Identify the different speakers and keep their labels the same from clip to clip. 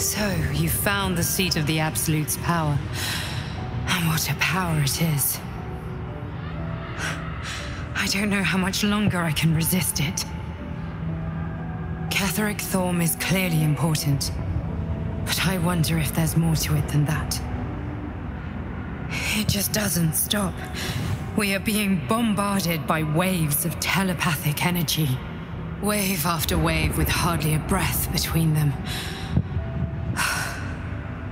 Speaker 1: So, you found the seat of the Absolute's power. And what a power it is. I don't know how much longer I can resist it. Catherick Thorm is clearly important, but I wonder if there's more to it than that. It just doesn't stop. We are being bombarded by waves of telepathic energy. Wave after wave with hardly a breath between them.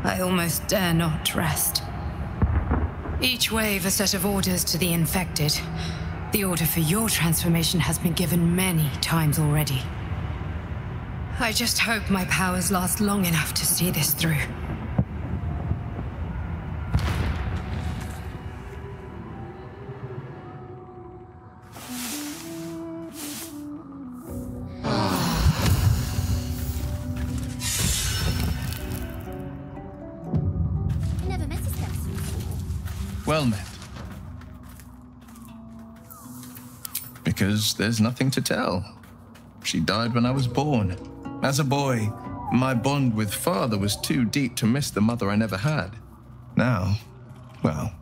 Speaker 1: I almost dare not rest. Each wave a set of orders to the infected. The order for your transformation has been given many times already. I just hope my powers last long enough to see this through.
Speaker 2: Well met. Because there's nothing to tell. She died when I was born. As a boy, my bond with father was too deep to miss the mother I never had. Now, well,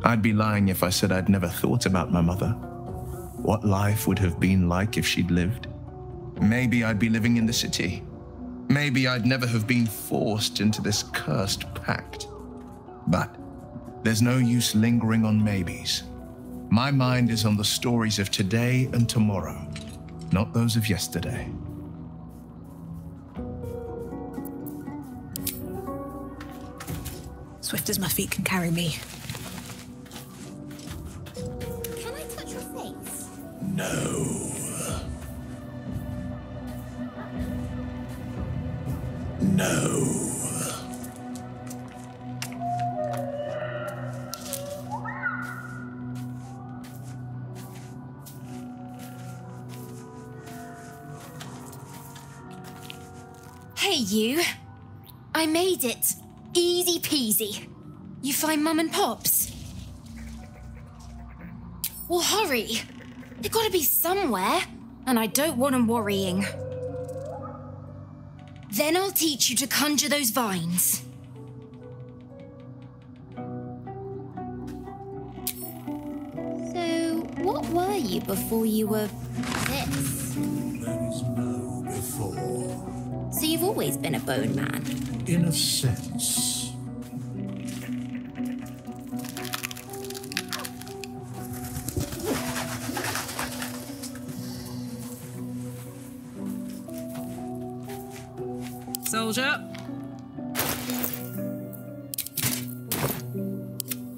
Speaker 2: I'd be lying if I said I'd never thought about my mother. What life would have been like if she'd lived. Maybe I'd be living in the city. Maybe I'd never have been forced into this cursed pact. But there's no use lingering on maybes. My mind is on the stories of today and tomorrow, not those of yesterday.
Speaker 3: Swift as my feet can carry me.
Speaker 4: Can I touch your face?
Speaker 5: No. No.
Speaker 4: Hey, you. I made it. Easy peasy. You find Mum and Pops? Well, hurry. They've got to be somewhere, and I don't want them worrying. Then I'll teach you to conjure those vines. So, what were you before you were this?
Speaker 5: There is no before.
Speaker 4: So you've always been a bone man?
Speaker 5: In a sense.
Speaker 3: Soldier.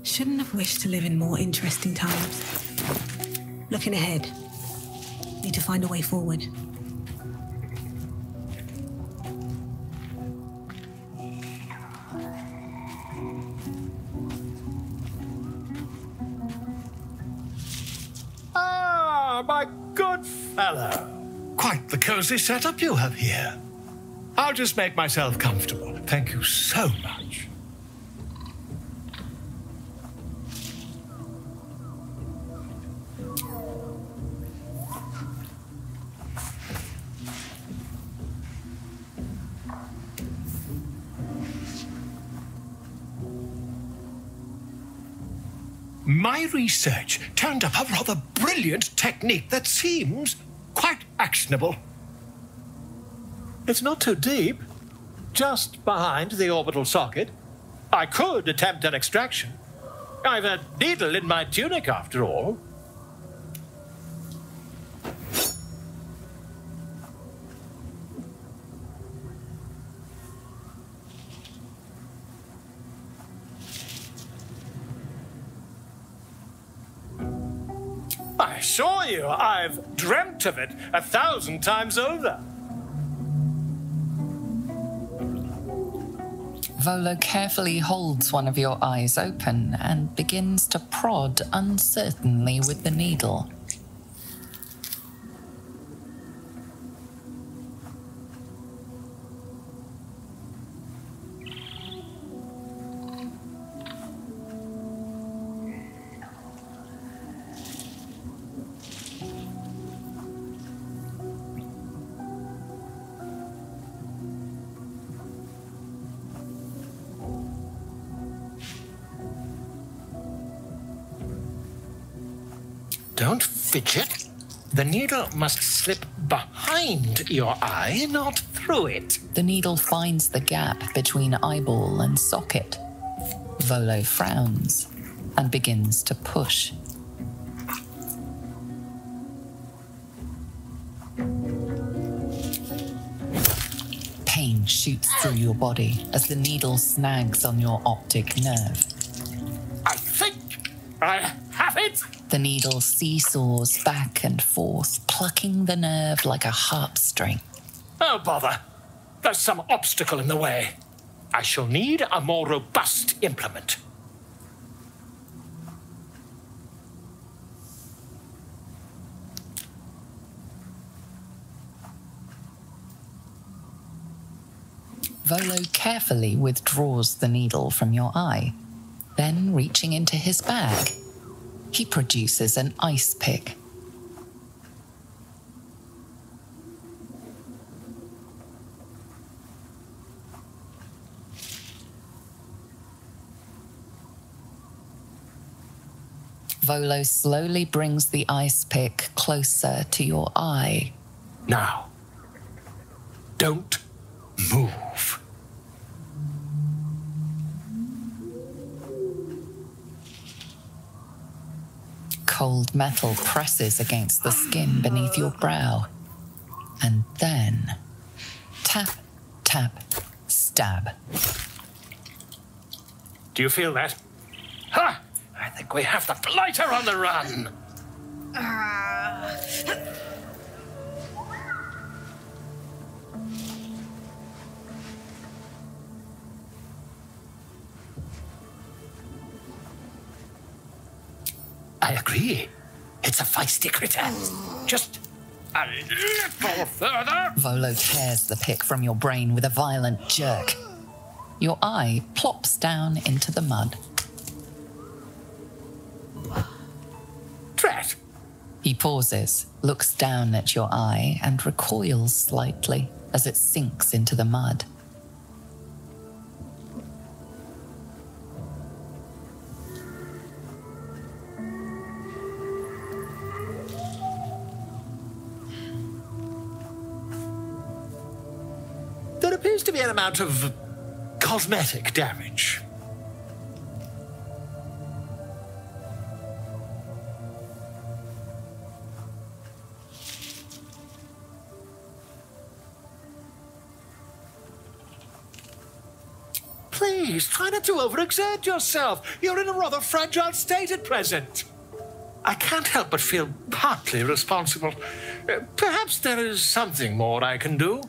Speaker 3: Shouldn't have wished to live in more interesting times. Looking ahead. Need to find a way forward.
Speaker 6: My good fellow. Quite the cozy setup you have here. I'll just make myself comfortable. Thank you so much. My research turned up a rather brilliant technique that seems quite actionable. It's not too deep, just behind the orbital socket. I could attempt an extraction. I've a needle in my tunic, after all. I assure you, I've dreamt of it 1,000 times over.
Speaker 7: Volo carefully holds one of your eyes open and begins to prod uncertainly with the needle.
Speaker 6: Don't fidget. The needle must slip behind your eye, not through it.
Speaker 7: The needle finds the gap between eyeball and socket. Volo frowns and begins to push. Pain shoots through your body as the needle snags on your optic nerve.
Speaker 6: I think I have it.
Speaker 7: The needle seesaws back and forth, plucking the nerve like a heartstring.
Speaker 6: Oh, bother. There's some obstacle in the way. I shall need a more robust implement.
Speaker 7: Volo carefully withdraws the needle from your eye. Then, reaching into his bag, he produces an ice pick. Volo slowly brings the ice pick closer to your eye.
Speaker 6: Now, don't move.
Speaker 7: Cold metal presses against the skin beneath your brow. And then, tap, tap, stab.
Speaker 6: Do you feel that? Ha! I think we have the blighter on the run. I agree. It's a feisty critter. Just a little further.
Speaker 7: Volo tears the pick from your brain with a violent jerk. Your eye plops down into the mud.
Speaker 6: Drat.
Speaker 7: He pauses, looks down at your eye, and recoils slightly as it sinks into the mud.
Speaker 6: There appears to be an amount of cosmetic damage. Please, try not to overexert yourself. You're in a rather fragile state at present. I can't help but feel partly responsible. Perhaps there is something more I can do.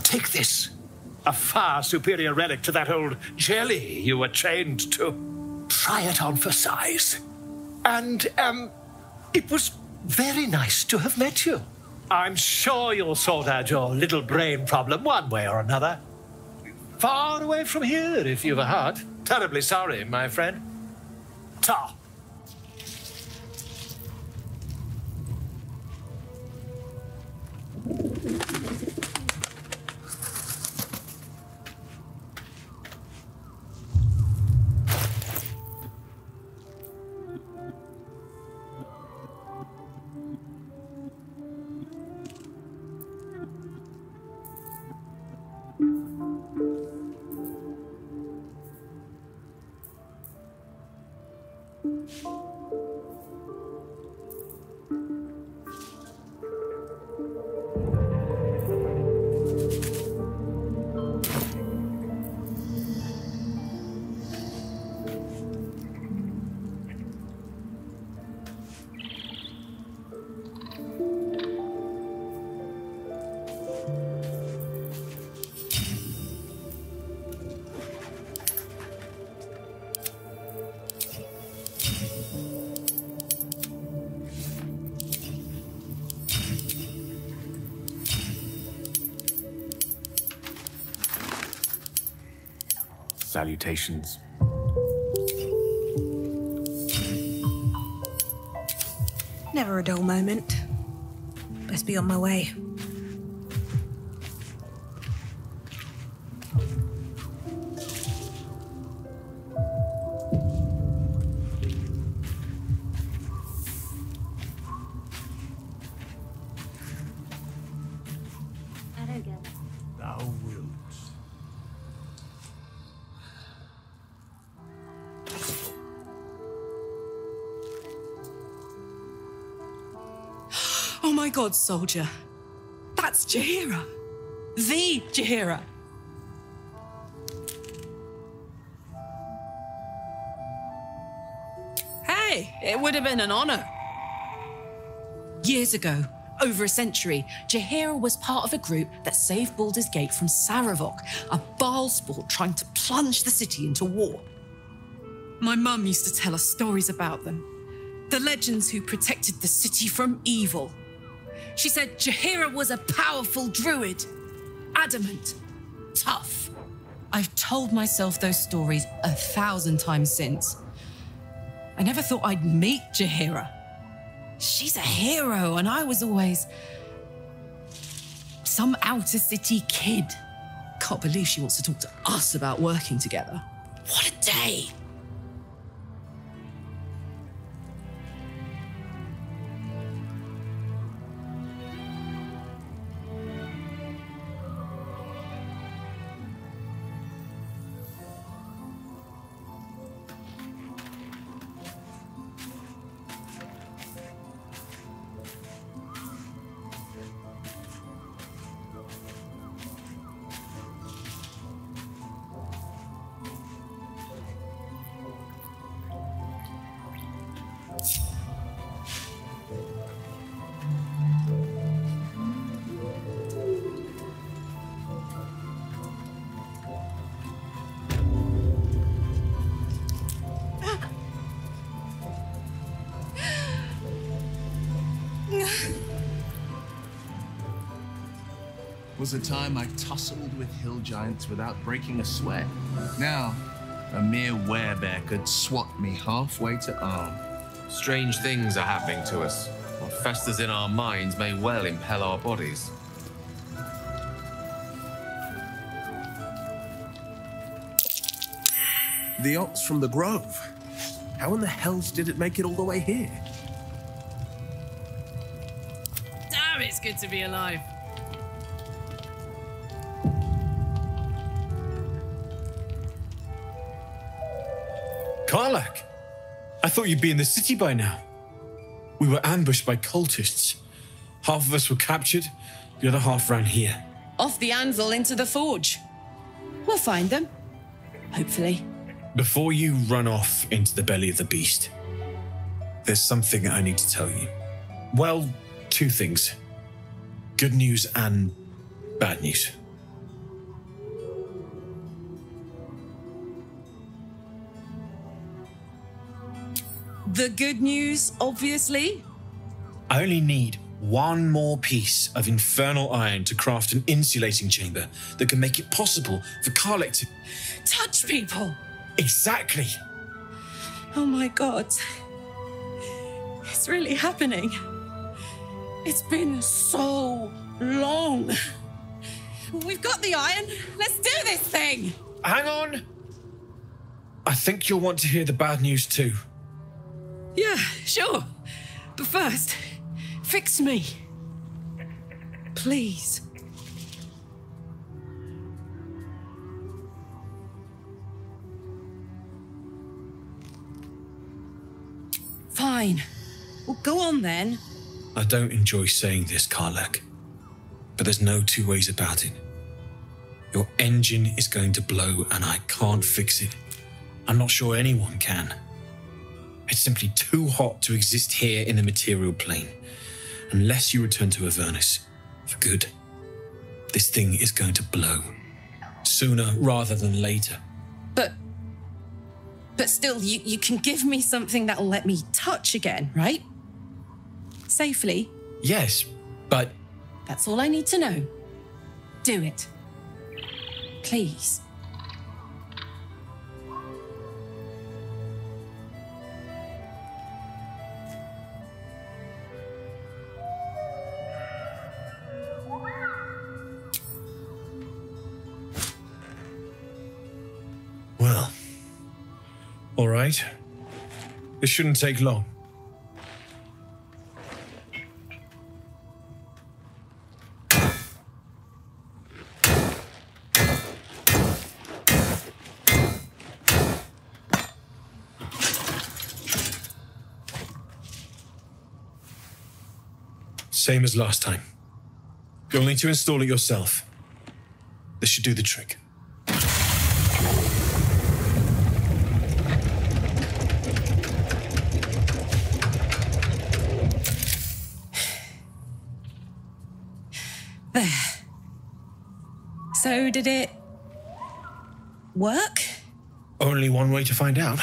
Speaker 6: Take this. A far superior relic to that old jelly you were trained to. Try it on for size. And, it was very nice to have met you. I'm sure you'll sort out your little brain problem one way or another. Far away from here, if you've a heart. Terribly sorry, my friend. Ta. Salutations.
Speaker 3: Never a dull moment. Best be on my way.
Speaker 8: Oh my god, soldier. That's Jaheira. The Jaheira. Hey, it would have been an honor. Years ago, over a century, Jaheira was part of a group that saved Baldur's Gate from Saravok, a Baalsport trying to plunge the city into war. My mum used to tell us stories about them. The legends who protected the city from evil. She said Jaheira was a powerful druid. Adamant. Tough. I've told myself those stories 1,000 times since. I never thought I'd meet Jaheira. She's a hero, and I was always some outer city kid. Can't believe she wants to talk to us about working together. What a day!
Speaker 2: Was a time I tussled with hill giants without breaking a sweat. Now, a mere werebear could swat me halfway to arm.
Speaker 9: Strange things are happening to us. What festers in our minds may well impel our bodies.
Speaker 10: The ox from the grove. How in the hells did it make it all the way here?
Speaker 8: Damn, it's good to be alive.
Speaker 11: Karlach! I thought you'd be in the city by now. We were ambushed by cultists. Half of us were captured, the other half ran here.
Speaker 8: Off the anvil into the forge. We'll find them. Hopefully.
Speaker 11: Before you run off into the belly of the beast, there's something I need to tell you. Well, two things. Good news and bad news.
Speaker 8: The good news, obviously.
Speaker 11: I only need one more piece of infernal iron to craft an insulating chamber that can make it possible for Karlach to
Speaker 8: touch people.
Speaker 11: Exactly.
Speaker 8: Oh my god. It's really happening. It's been so long. We've got the iron. Let's do this thing.
Speaker 11: Hang on. I think you'll want to hear the bad news too.
Speaker 8: Yeah, sure. But first, fix me. Please. Fine. Well, go on then.
Speaker 11: I don't enjoy saying this, Karlach, but there's no two ways about it. Your engine is going to blow and I can't fix it. I'm not sure anyone can. It's simply too hot to exist here in the material plane. Unless you return to Avernus for good, this thing is going to blow. Sooner rather than later.
Speaker 8: But still, you can give me something that'll let me touch again, right? Safely.
Speaker 11: Yes, but...
Speaker 8: That's all I need to know. Do it. Please.
Speaker 11: Well, all right. This shouldn't take long. Same as last time. You'll need to install it yourself. This should do the trick.
Speaker 3: There. So did it work?
Speaker 11: Only one way to find out.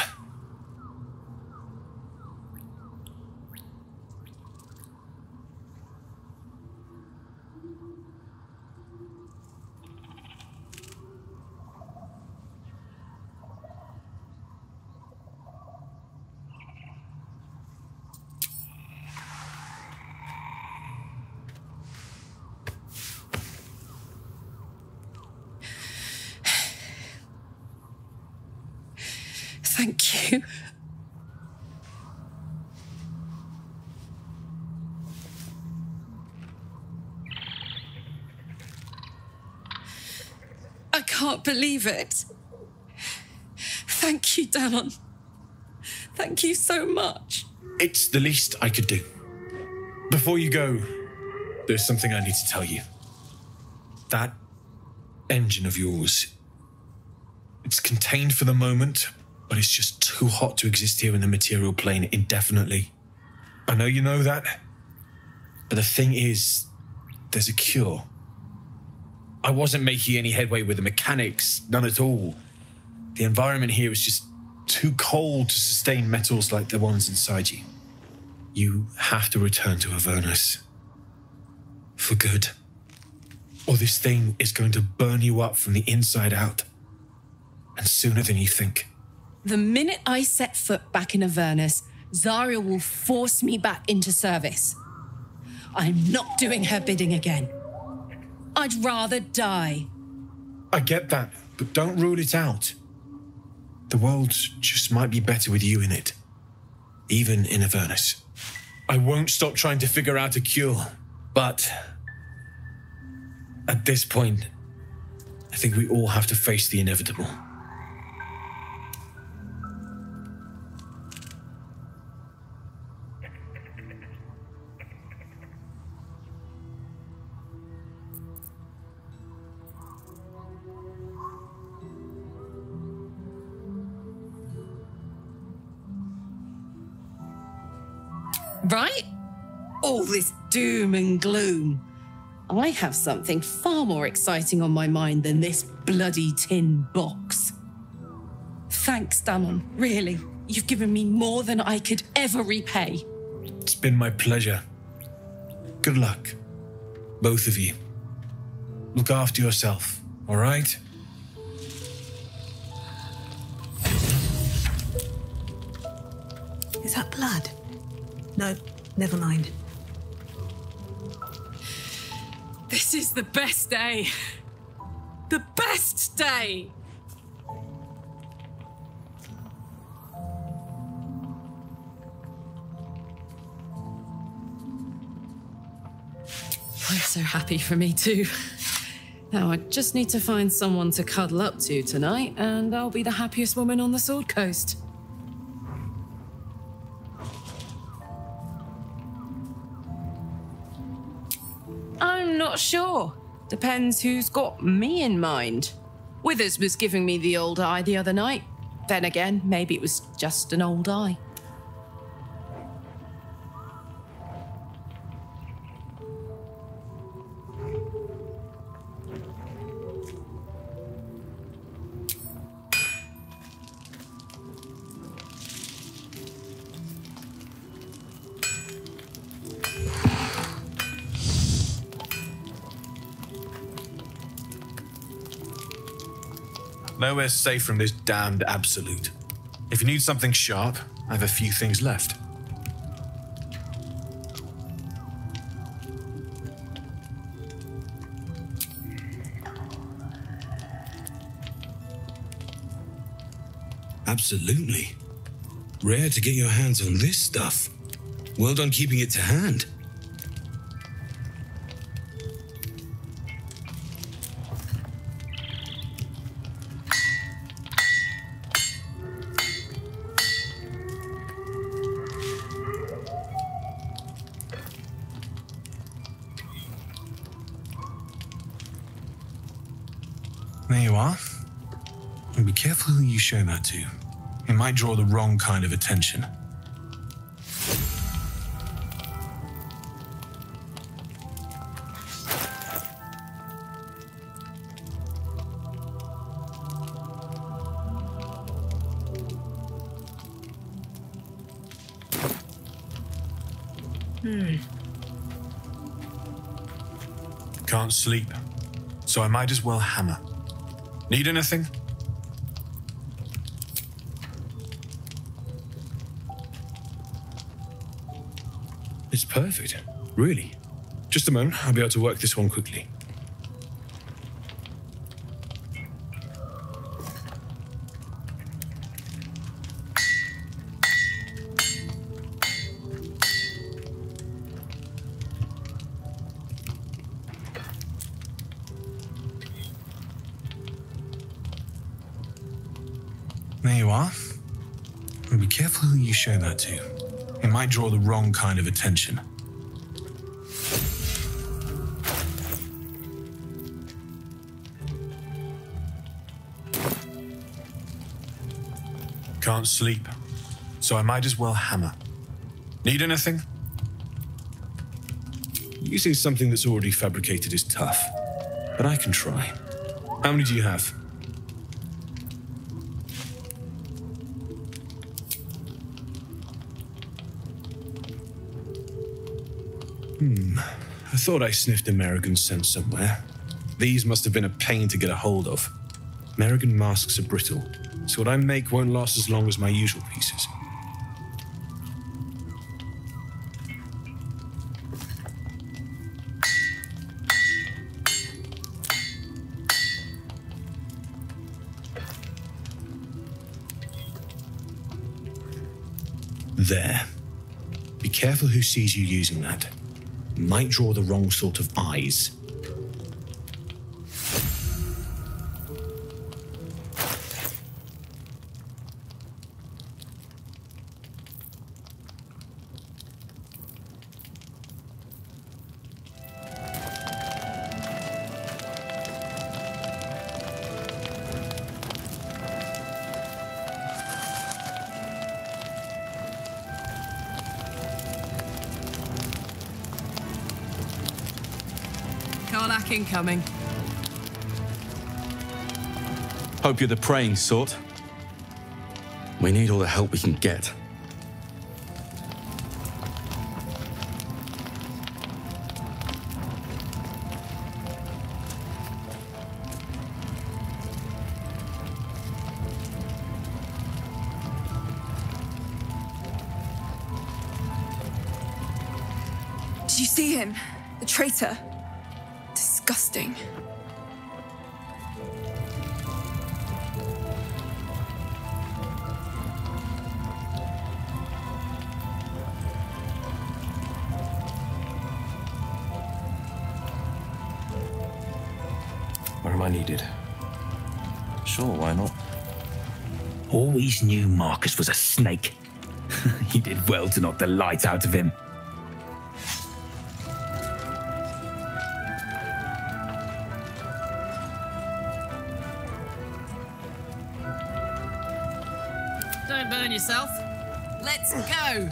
Speaker 3: Thank you. I can't believe it. Thank you, Danon. Thank you so much.
Speaker 11: It's the least I could do. Before you go, there's something I need to tell you. That engine of yours, it's contained for the moment, but it's just too hot to exist here in the material plane indefinitely. I know you know that, but the thing is, there's a cure. I wasn't making any headway with the mechanics, none at all. The environment here is just too cold to sustain metals like the ones inside you. You have to return to Avernus. For good. Or this thing is going to burn you up from the inside out. And sooner than you think.
Speaker 8: The minute I set foot back in Avernus, Zarya will force me back into service. I'm not doing her bidding again. I'd rather die.
Speaker 11: I get that, but don't rule it out. The world just might be better with you in it. Even in Avernus. I won't stop trying to figure out a cure, but at this point, I think we all have to face the inevitable.
Speaker 8: Right? All this doom and gloom. I have something far more exciting on my mind than this bloody tin box. Thanks, Danon. Really, you've given me more than I could ever repay.
Speaker 11: It's been my pleasure. Good luck, both of you. Look after yourself, all right?
Speaker 3: Is that blood? No, never mind.
Speaker 8: This is the best day. The best day! I'm so happy for me too. Now I just need to find someone to cuddle up to tonight, and I'll be the happiest woman on the Sword Coast. I'm not sure. Depends who's got me in mind. Withers was giving me the old eye the other night. Then again, maybe it was just an old eye.
Speaker 11: Nowhere safe from this damned absolute. If you need something sharp, I have a few things left.
Speaker 12: Absolutely. Rare to get your hands on this stuff. Well done keeping it to hand.
Speaker 11: There you are. And be careful who you show that to. It might draw the wrong kind of attention. Can't sleep, so I might as well hammer. Need anything? It's perfect, really. Just a moment, I'll be able to work this one quickly. There you are. And be careful who you show that to. It might draw the wrong kind of attention. Can't sleep, so I might as well hammer. Need anything? Using something that's already fabricated is tough, but I can try. How many do you have? I thought I sniffed American scent somewhere. These must have been a pain to get a hold of. American masks are brittle, so what I make won't last as long as my usual pieces. There. Be careful who sees you using that. Might draw the wrong sort of eyes.
Speaker 8: Karlach incoming.
Speaker 13: Hope you're the praying sort. We need all the help we can get.
Speaker 14: Did you see him? The traitor? Disgusting.
Speaker 10: Where am I needed?
Speaker 13: Sure, why not?
Speaker 15: Always knew Marcus was a snake. He did well to knock the light out of him.
Speaker 8: Don't burn yourself. Let's go.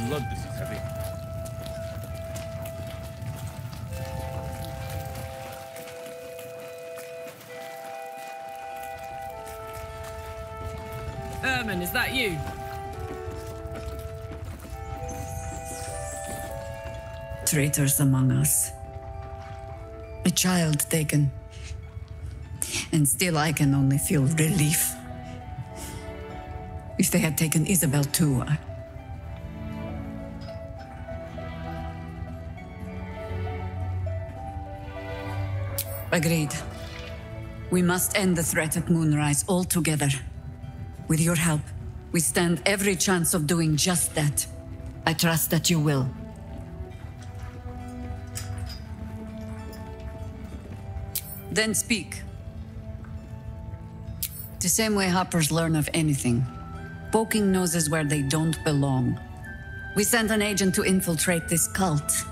Speaker 13: Blood, this is heavy.
Speaker 8: Ermin, is that you?
Speaker 16: Traitors among us. A child taken. And still I can only feel relief. If they had taken Isabel too, Agreed. We must end the threat at Moonrise altogether. With your help, we stand every chance of doing just that. I trust that you will. Then speak. The same way hoppers learn of anything. Poking noses where they don't belong. We sent an agent to infiltrate this cult.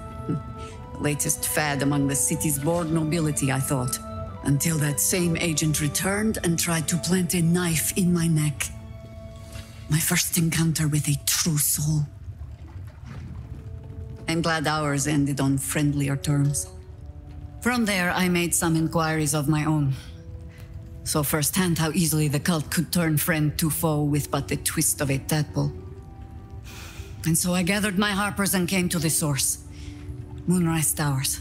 Speaker 16: Latest fad among the city's bored nobility, I thought. Until that same agent returned and tried to plant a knife in my neck. My first encounter with a true soul. I'm glad ours ended on friendlier terms. From there, I made some inquiries of my own. Saw firsthand how easily the cult could turn friend to foe with but the twist of a tadpole. And so I gathered my harpers and came to the source. Moonrise Towers.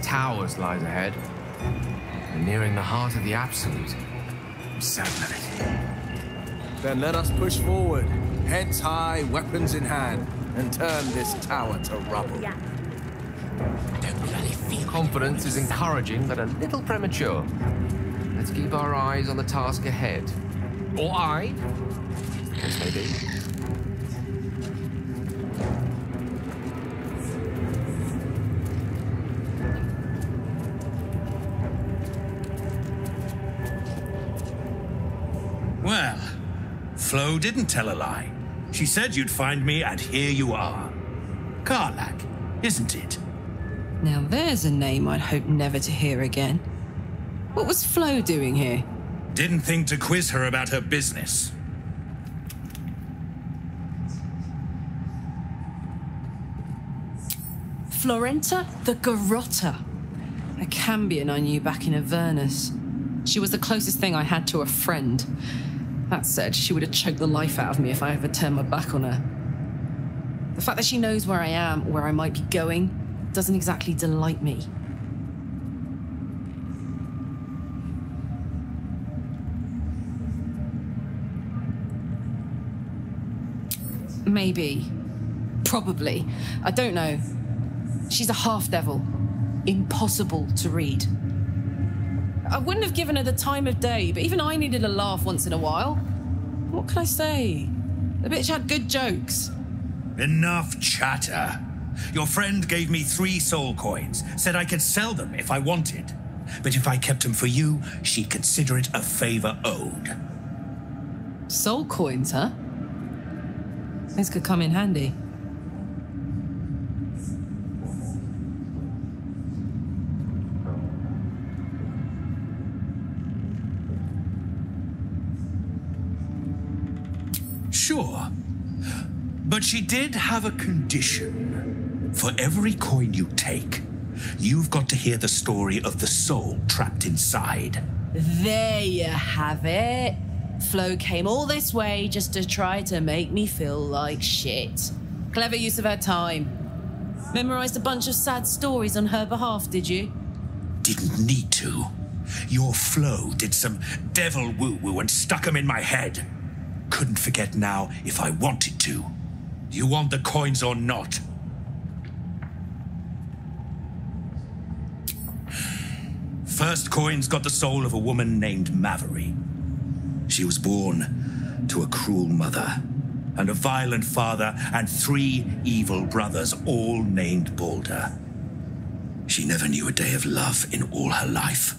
Speaker 9: Towers lies ahead. We're nearing the heart of the Absolute. I'm certain of it.
Speaker 10: Then let us push forward, heads high, weapons in hand, and turn this tower to rubble.
Speaker 9: Confidence is encouraging, but a little premature. Let's keep our eyes on the task ahead. Or I, as may be.
Speaker 15: Well, Flo didn't tell a lie. She said you'd find me, and here you are. Karlach, isn't it?
Speaker 8: Now there's a name I'd hope never to hear again. What was Flo doing here?
Speaker 15: Didn't think to quiz her about her business.
Speaker 8: Florenta the Garotta. A Cambion I knew back in Avernus. She was the closest thing I had to a friend. That said, she would have choked the life out of me if I ever turned my back on her. The fact that she knows where I am, where I might be going, doesn't exactly delight me. Maybe. Probably. I don't know. She's a half-devil. Impossible to read. I wouldn't have given her the time of day, but even I needed a laugh once in a while. What can I say? The bitch had good jokes.
Speaker 15: Enough chatter. Your friend gave me 3 soul coins, said I could sell them if I wanted. But if I kept them for you, she'd consider it a favor owed.
Speaker 8: Soul coins, huh? This could come in handy.
Speaker 15: Sure. But she did have a condition. For every coin you take, you've got to hear the story of the soul trapped inside.
Speaker 8: There you have it. Flo came all this way just to try to make me feel like shit. Clever use of her time. Memorized a bunch of sad stories on her behalf, did you?
Speaker 15: Didn't need to. Your Flo did some devil woo-woo and stuck 'em in my head. Couldn't forget now if I wanted to. You want the coins or not? First coin's got the soul of a woman named Mavery. She was born to a cruel mother and a violent father and 3 evil brothers, all named Baldur. She never knew a day of love in all her life.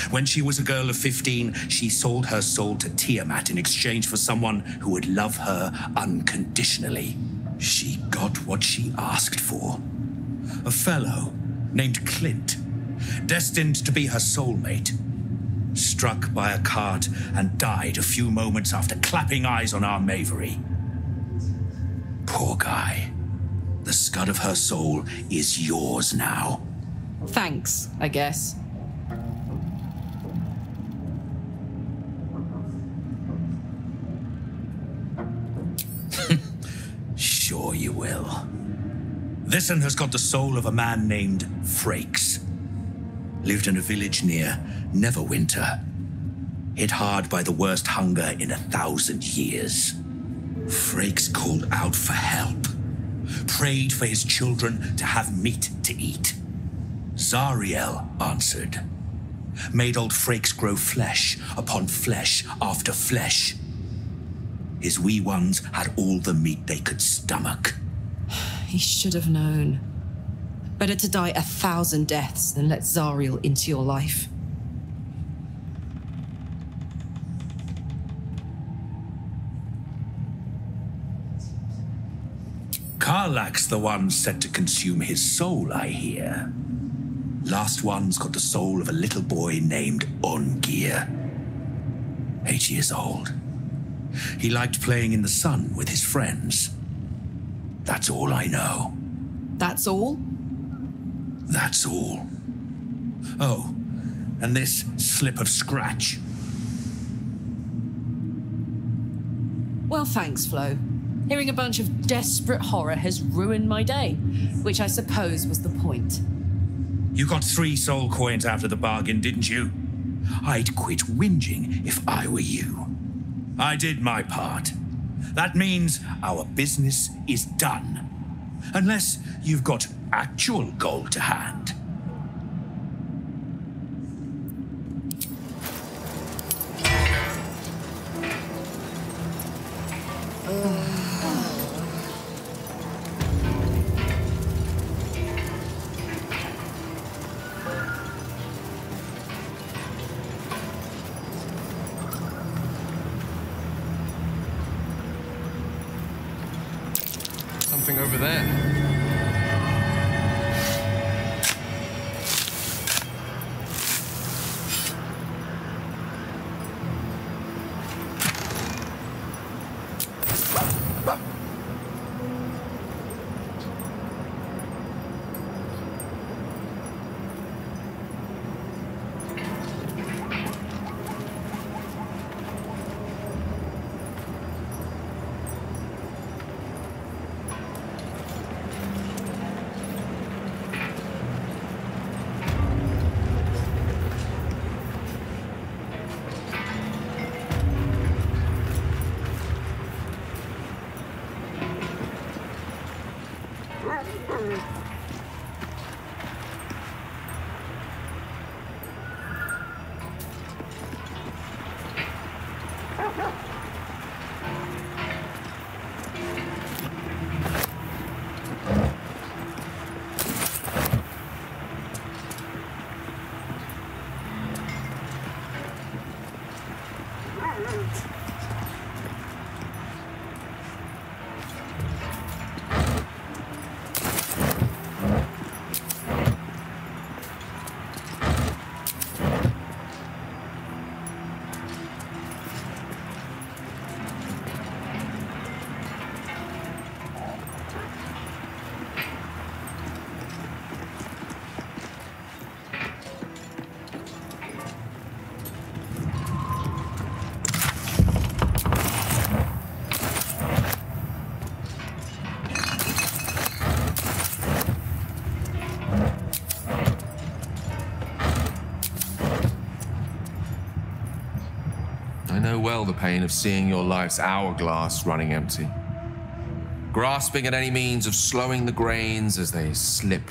Speaker 15: When she was a girl of 15, she sold her soul to Tiamat in exchange for someone who would love her unconditionally. She got what she asked for. A fellow named Clint, destined to be her soulmate. Struck by a cart and died a few moments after clapping eyes on our Mavery. Poor guy. The scud of her soul is yours now.
Speaker 8: Thanks, I guess.
Speaker 15: Sure you will. This one has got the soul of a man named Frakes. Lived in a village near Neverwinter. Hit hard by the worst hunger in 1,000 years. Frakes called out for help. Prayed for his children to have meat to eat. Zariel answered. made old Frakes grow flesh upon flesh after flesh. His wee ones had all the meat they could stomach.
Speaker 8: He should have known. Better to die 1,000 deaths than let Zariel into your life.
Speaker 15: Karlach's the one set to consume his soul, I hear. Last one's got the soul of a little boy named Ongir. 8 years old. He liked playing in the sun with his friends. That's all I know.
Speaker 8: That's all?
Speaker 15: That's all. Oh, and this slip of scratch.
Speaker 8: Well, thanks, Flo. Hearing a bunch of desperate horror has ruined my day, which I suppose was the point.
Speaker 15: You got 3 soul coins after the bargain, didn't you? I'd quit whinging if I were you. I did my part. That means our business is done. Unless you've got actual gold to hand.
Speaker 2: Something over there.
Speaker 9: I know well the pain of seeing your life's hourglass running empty. Grasping at any means of slowing the grains as they slip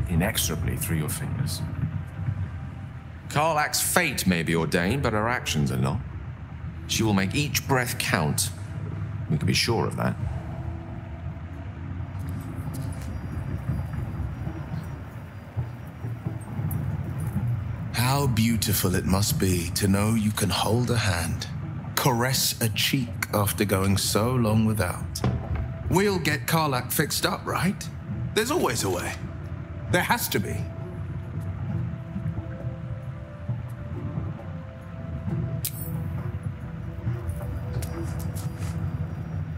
Speaker 9: inexorably through your fingers. Karlach's fate may be ordained, but her actions are not. She will make each breath count. We can be sure of that.
Speaker 2: How beautiful it must be to know you can hold a hand, caress a cheek after going so long without. We'll get Karlach fixed up, right? There's always a way. There has to be.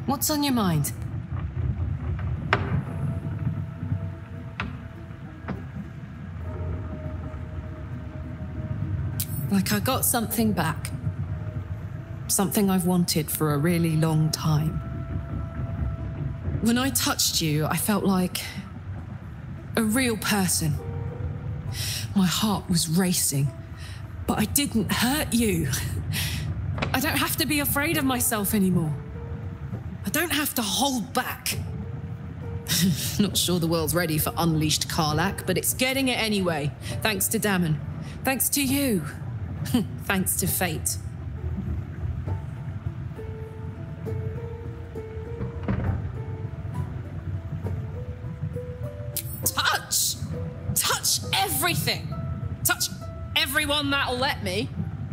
Speaker 8: What's on your mind? Like I got something back. Something I've wanted for a really long time. When I touched you, I felt like a real person. My heart was racing, but I didn't hurt you. I don't have to be afraid of myself anymore. I don't have to hold back. Not sure the world's ready for unleashed Karlach, but it's getting it anyway. Thanks to Dammon. Thanks to you. Thanks to fate. Touch! Touch everything! Touch everyone that'll let me.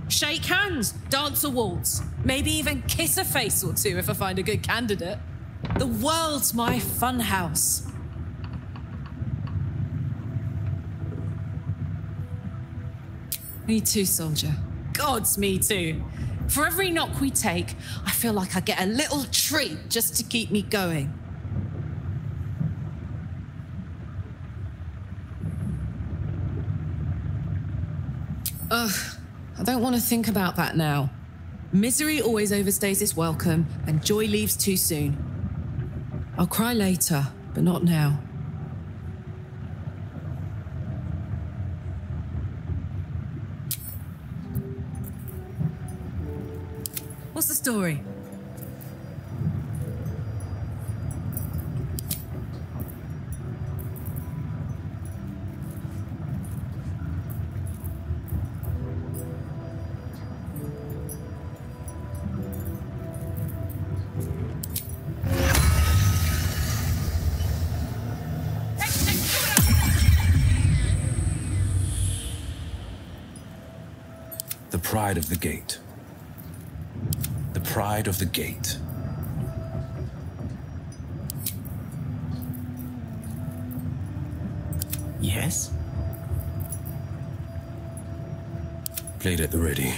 Speaker 8: Shake hands, dance a waltz, maybe even kiss a face or two if I find a good candidate. The world's my funhouse. Me too, soldier. Gods, me too. For every knock we take, I feel like I get a little treat just to keep me going. Ugh, I don't want to think about that now. Misery always overstays its welcome, and joy leaves too soon. I'll cry later, but not now. What's the story?
Speaker 12: The pride of the gate. The pride of the gate.
Speaker 17: Yes?
Speaker 12: Blade at the ready.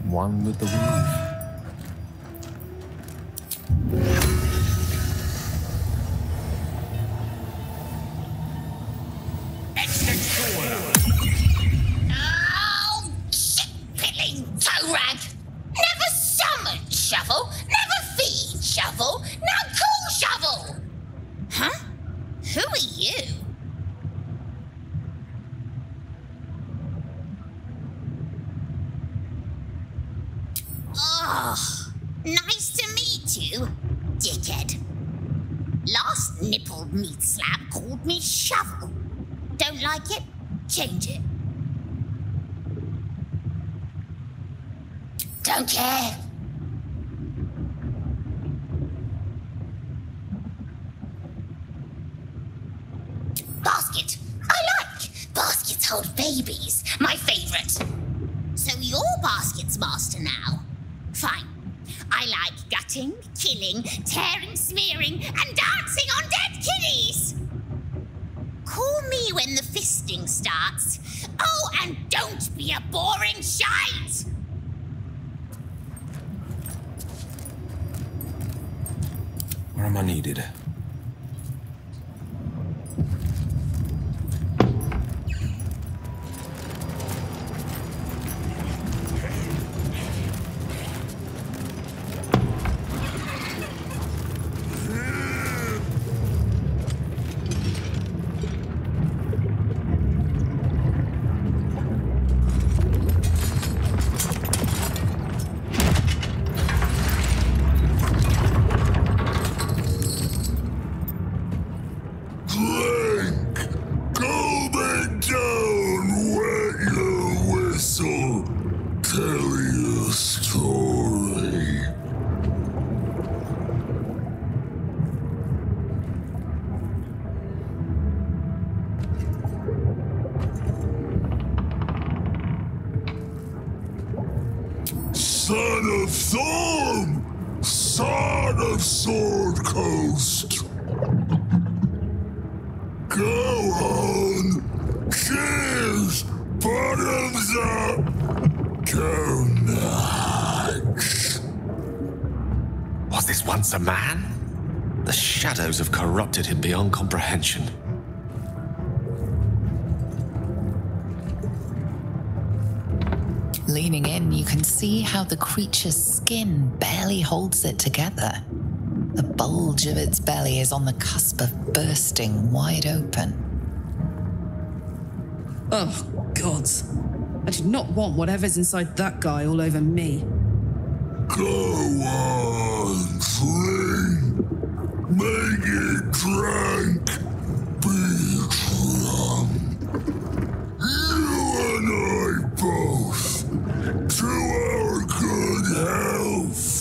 Speaker 9: One with the weave.
Speaker 18: Oh, shit-pilling toe-rag! Never summoned shovel, never feed shovel, now call shovel! Huh? Who are you? Oh, nice to meet you, dickhead. Last nippled meat slab called me shovel. Don't like it? Change it. Don't care. Basket. I like. Baskets hold babies. My favorite. So you're Basket's master now. Fine. I like gutting, killing, tearing, smearing, and dancing on dead kiddies. Call me when the fisting starts. Oh, and don't be a boring shite.
Speaker 12: Where am I needed?
Speaker 5: Son of Thorn! Son of Sword Coast! Go on! Cheers! Bottoms up! Go nuts!
Speaker 19: Was this once a man? The shadows have corrupted him beyond comprehension.
Speaker 7: Leaning in, you can see how the creature's skin barely holds it together. The bulge of its belly is on the cusp of bursting wide open.
Speaker 8: Oh, gods. I do not want whatever's inside that guy all over me.
Speaker 5: Go on, drink. Make it drank. Be drunk. You and I both. To our good health.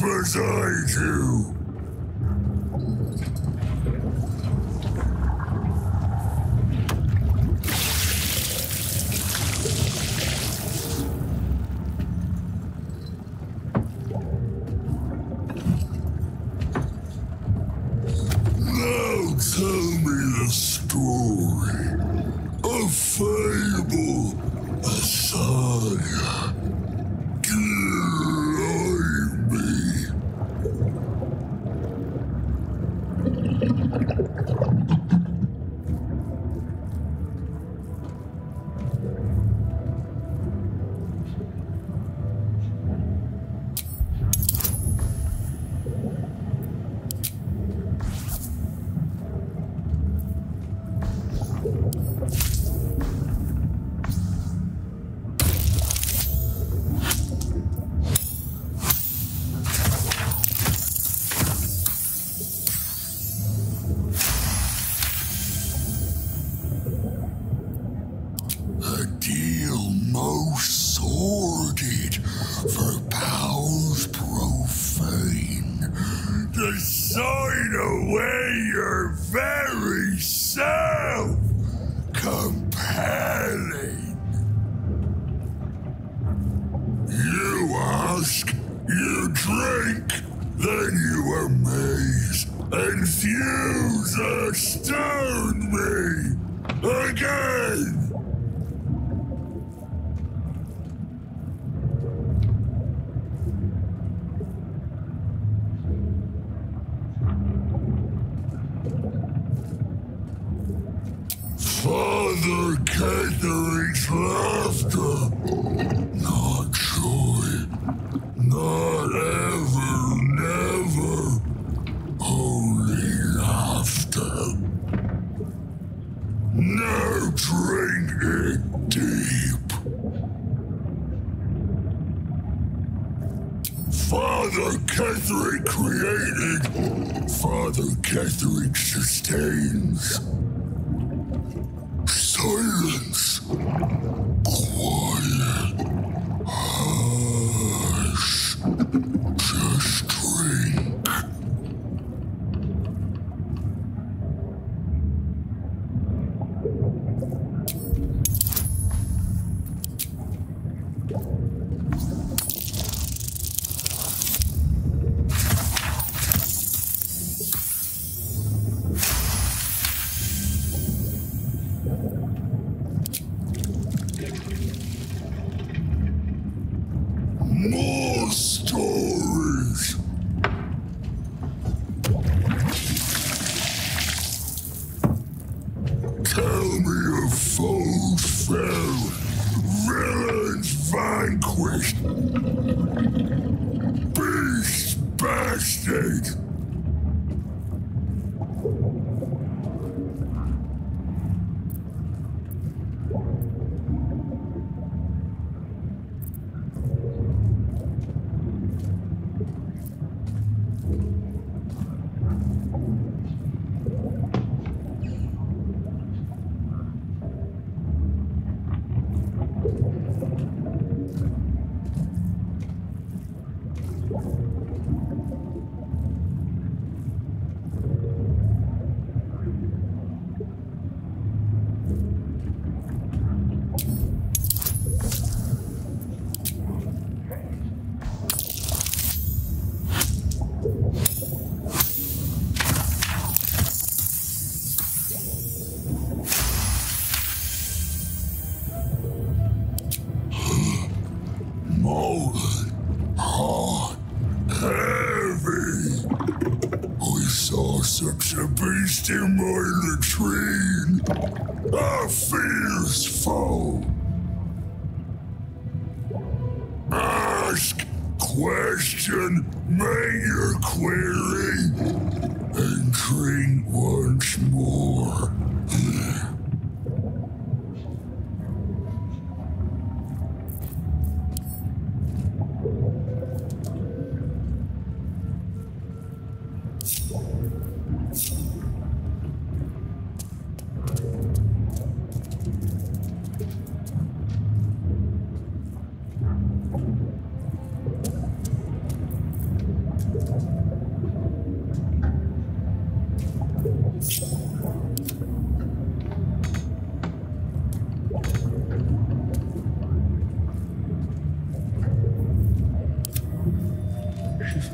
Speaker 5: As I do. Now tell me the story. A fable, a saga. Guide me. Father Catherine's laughter. Not joy. Not ever, never. Only laughter. Now drink it deep. Father Catherine created. Father Catherine sustains. Silence. Quiet. Hush. Just drink. More stories. Tell me of foes fell, villains vanquished, beasts bastard. in my latrine. A fierce foe. Ask, question, make your query, and drink once more.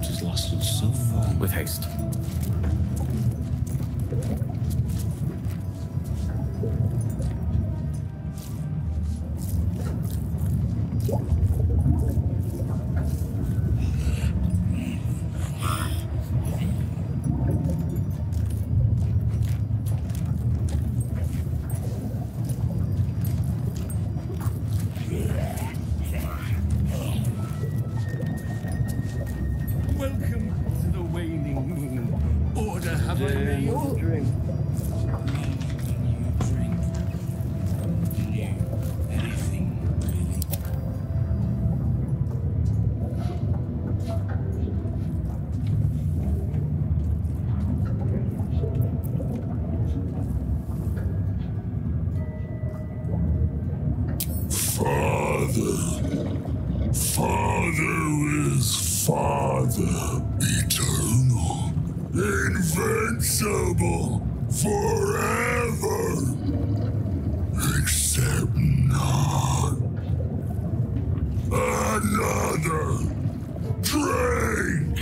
Speaker 11: Just lasted so far.
Speaker 9: With haste.
Speaker 5: Welcome to the waning moon. Order have I made? Father is Father, eternal, invincible, forever, except not. Another drink.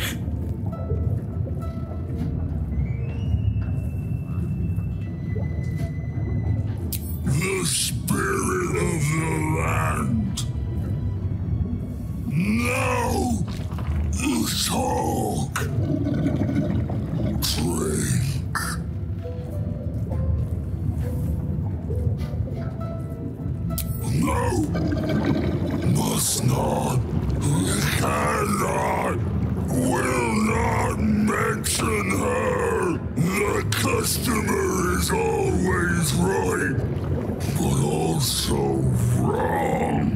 Speaker 5: The spirit of the land. Now, talk. Drink. No, must not, cannot, will not mention her. The customer is always right, but also wrong.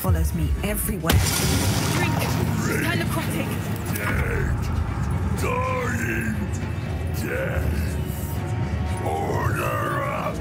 Speaker 3: Follows me everywhere. Drink! It's kind of aquatic.
Speaker 5: Dead. Dying. Death. Order up.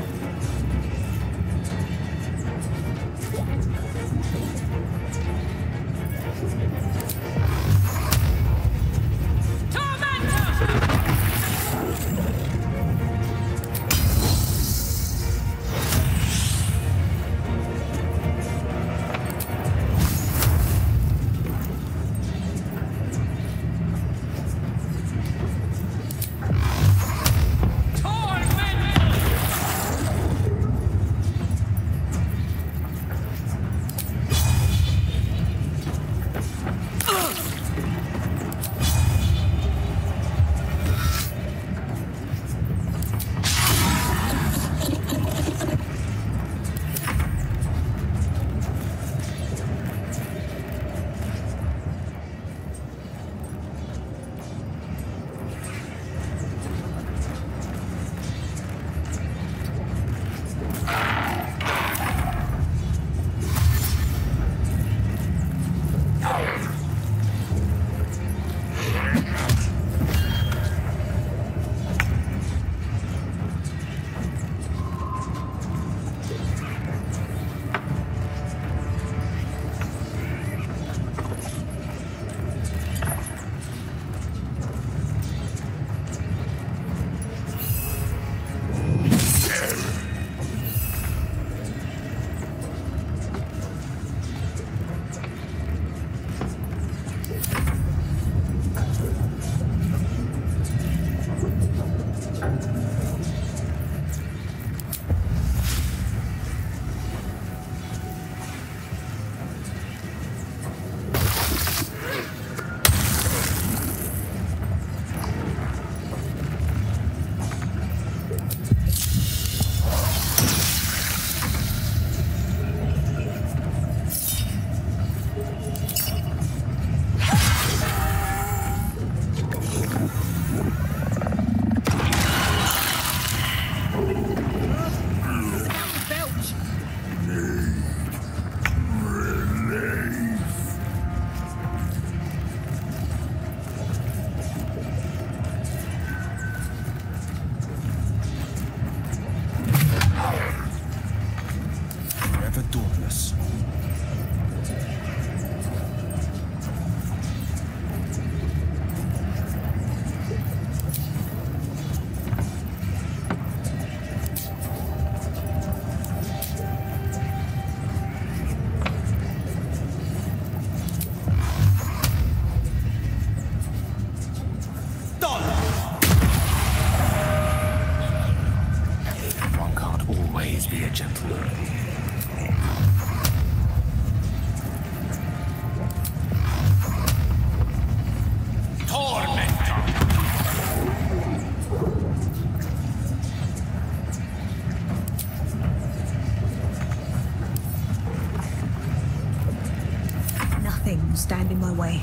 Speaker 3: Stand in my way.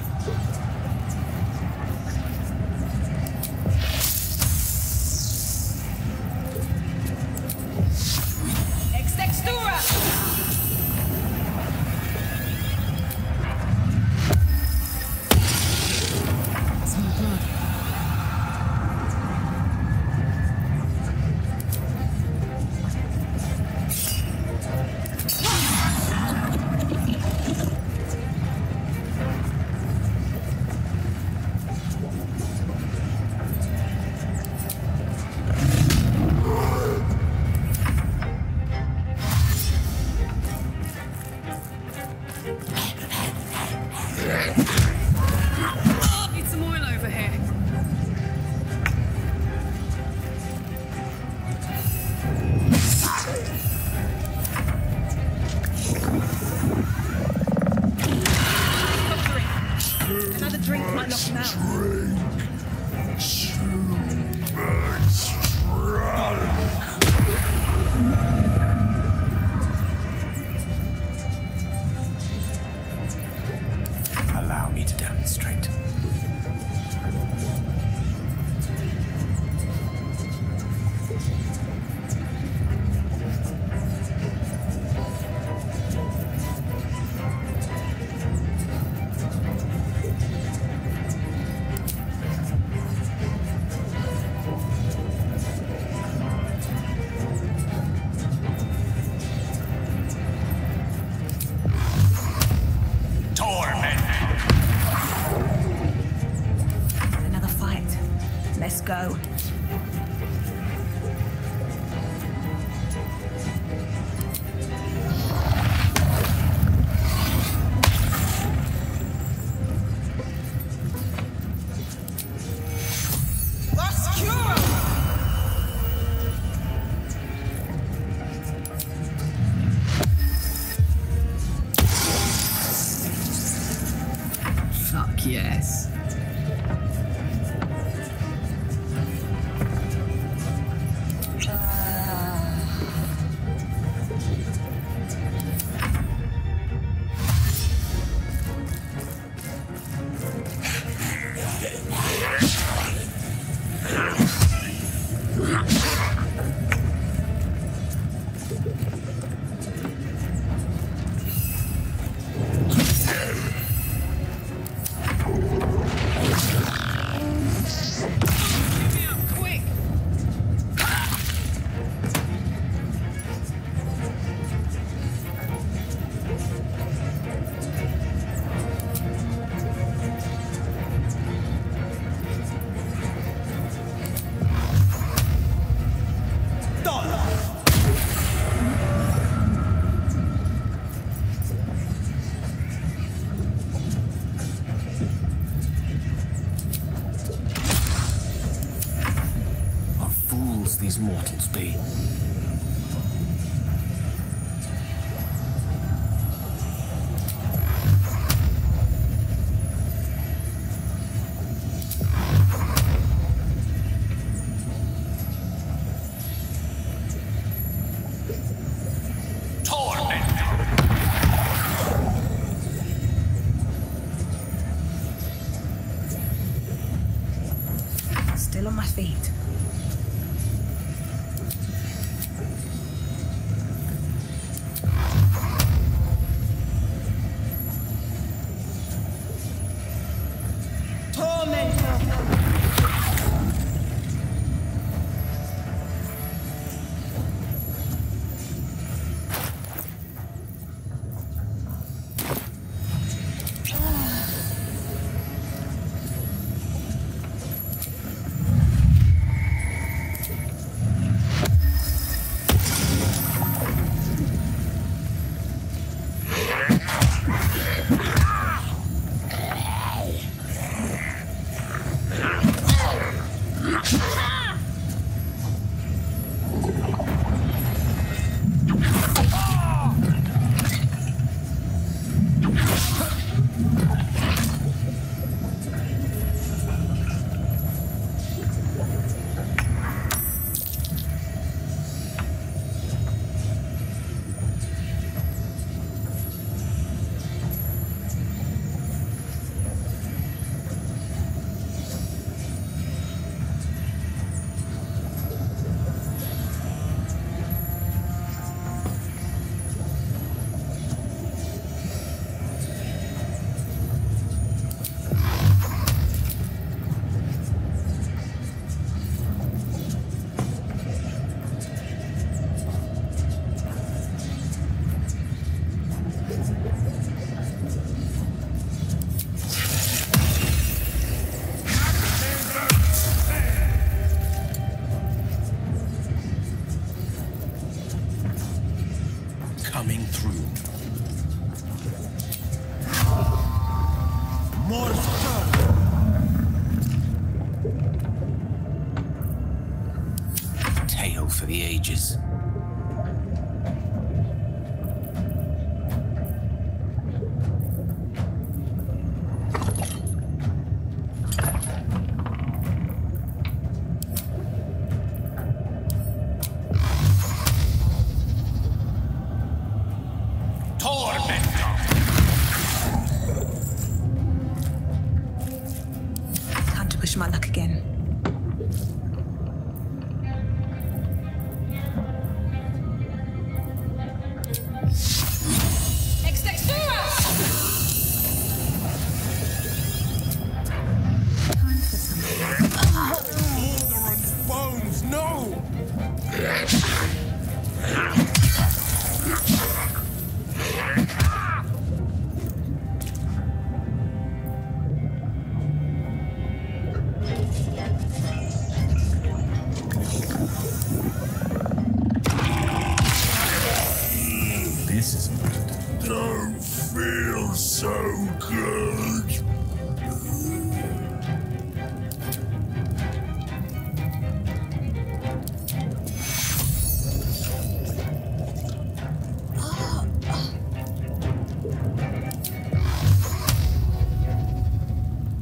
Speaker 14: Ex textura!
Speaker 19: straight.
Speaker 3: Another fight. Let's go.
Speaker 7: Fuck yes.
Speaker 19: These mortals be?
Speaker 3: Still on my feet.
Speaker 15: Coming through. More stuff. Tale for the ages.
Speaker 3: push my luck again.
Speaker 5: Bones, no!
Speaker 15: This is good.
Speaker 5: Don't feel so good.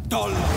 Speaker 15: Doll